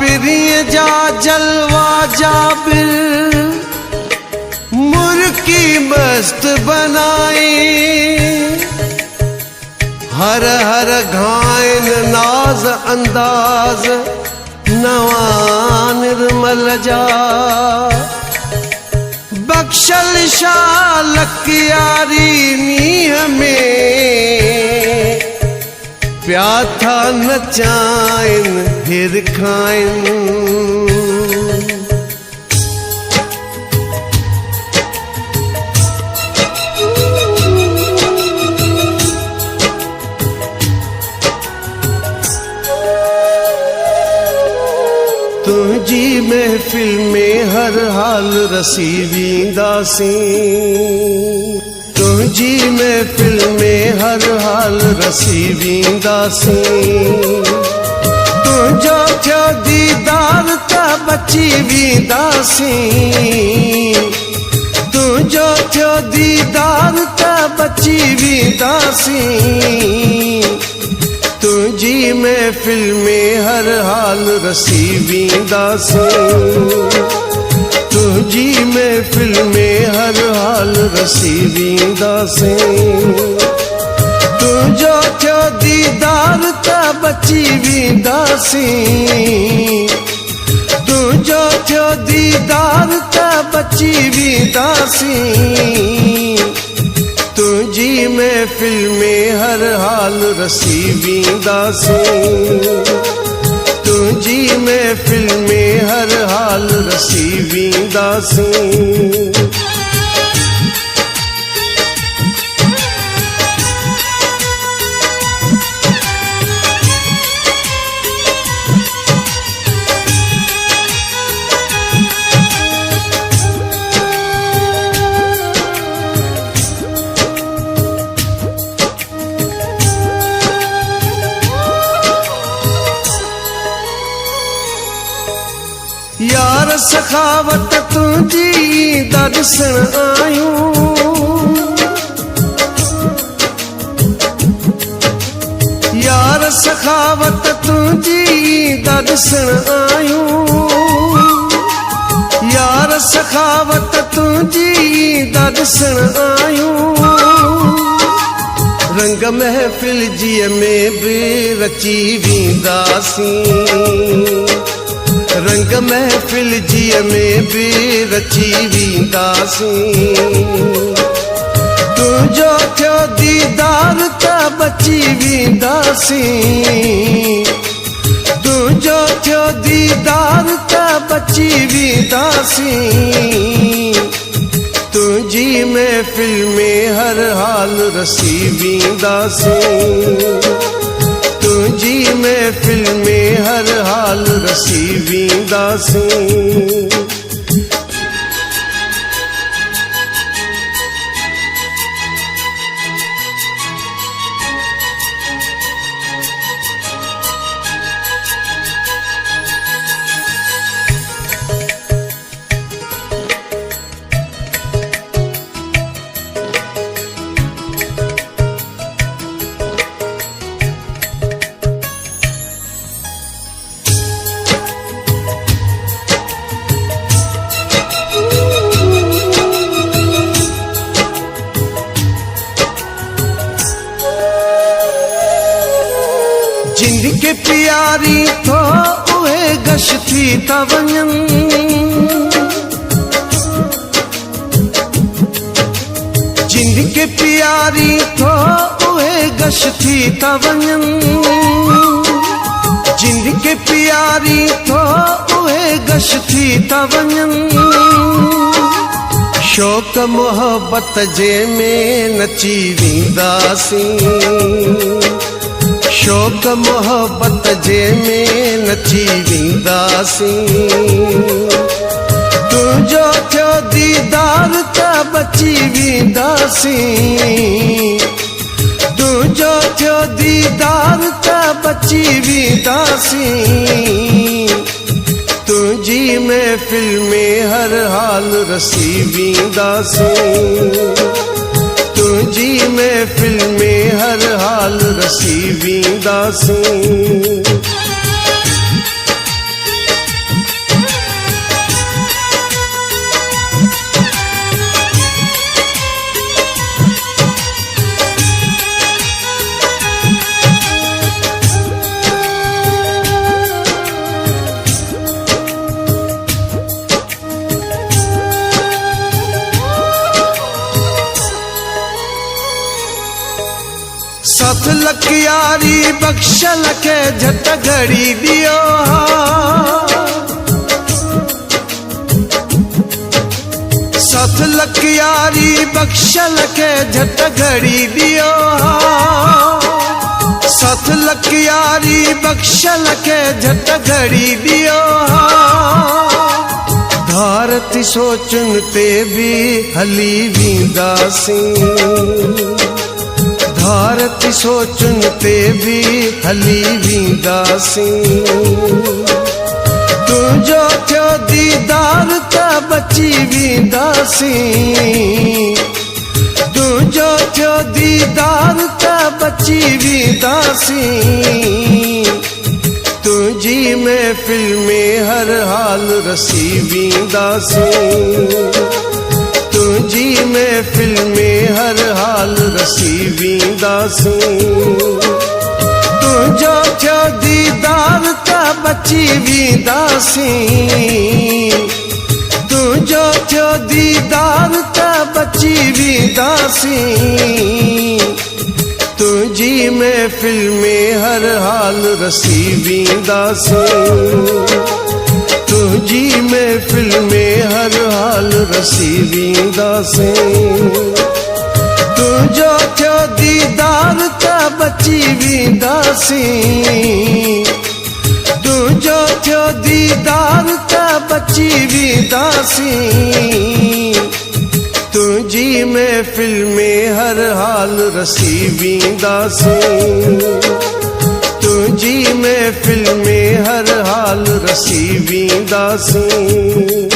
जाबिरिय जा जलवा जाबिर मुर्की मस्त बनाए। हर हर घायन नाज अंदाज नवा निर्मल जा। बख्शल शालक यारी नीह में प्याथा नचाइन फिर खाइन। तुझी महफिल में हर हाल रसी वींदासी। तुझी महफिल में हर हाल रसी वींदासी। तुझो थियो दीदार त बची वींदासी। तुझो थियो दीदार त बची वींदासी। तुझी महफिल में हर हाल रसी वींदासी। तुझी महफिल में हर हाल रसी वींदासी। तुझो थियो दीदार त बची वींदासी। तुझो थियो दीदार त बची वींदासी। तुझी महफिल में हर हाल रसी वींदासी। तुझी महफिल में हर हाल रसी वींदासी। यार सखावत तुझी दर्शन आयूं। यार सखावत तुझी दर्शन आयूं। यार सखावत तुझी दर्शन आयूं। रंग महफिल जी में भी रची वींदासी। रंग महफिल जी में भी रची वींदासी। तुझो थियो दीदार त बची वींदासी। तुझो थियो दीदार त बची वींदासी। तुझी महफिल में हर हाल रसी वींदासी। तुझी महफिल में हर हाल रसी वींदासी। जिनके प्यारी थो उहे गश थी था वञन। जिनके प्यारी थो उहे गश थी था वञन। जिनके प्यारी थो उहे गश थी था वञन। शौक़ मोहब्बत जे में नची वींदासी। शौक़ मोहब्बत जे में नची वींदासी। तुझो थियो दीदार त बची वींदासी। तुझो थियो दीदार त बची वींदासी। तुझी महफिल में हर हाल रसी वींदासी। तुझी महफिल में हर हाल रसी वींदासी। लख यारी बख्शल के झट घड़ी दियो सत लख यारी बख्शल के झट घड़ी दियो सत लख यारी बख्शल के झट घड़ी दियो धारती सोचन ते भी हली वींदासी धारती सोचन ते भी हली वींदासी तुझो थियो दीदार त बची वींदासी तुझो थियो दीदार त बची वींदासी तुझी महफिल में हर हाल रसी वींदासी तुझी महफिल में हर हाल रसी वींदासी तुझो थियो दीदार त बची वींदासी तुझो थियो दीदार त बची वींदासी तुझी महफिल में हर हाल रसी वींदासी तुझी महफिल में हर हाल रसी वींदासी तुझो थियो दीदार त बची वींदासी तुझो थियो दीदार त बची वींदासी तुझी महफिल में हर हाल रसी वींदासी तुझी महफिल में हर हाल रसी वींदासी।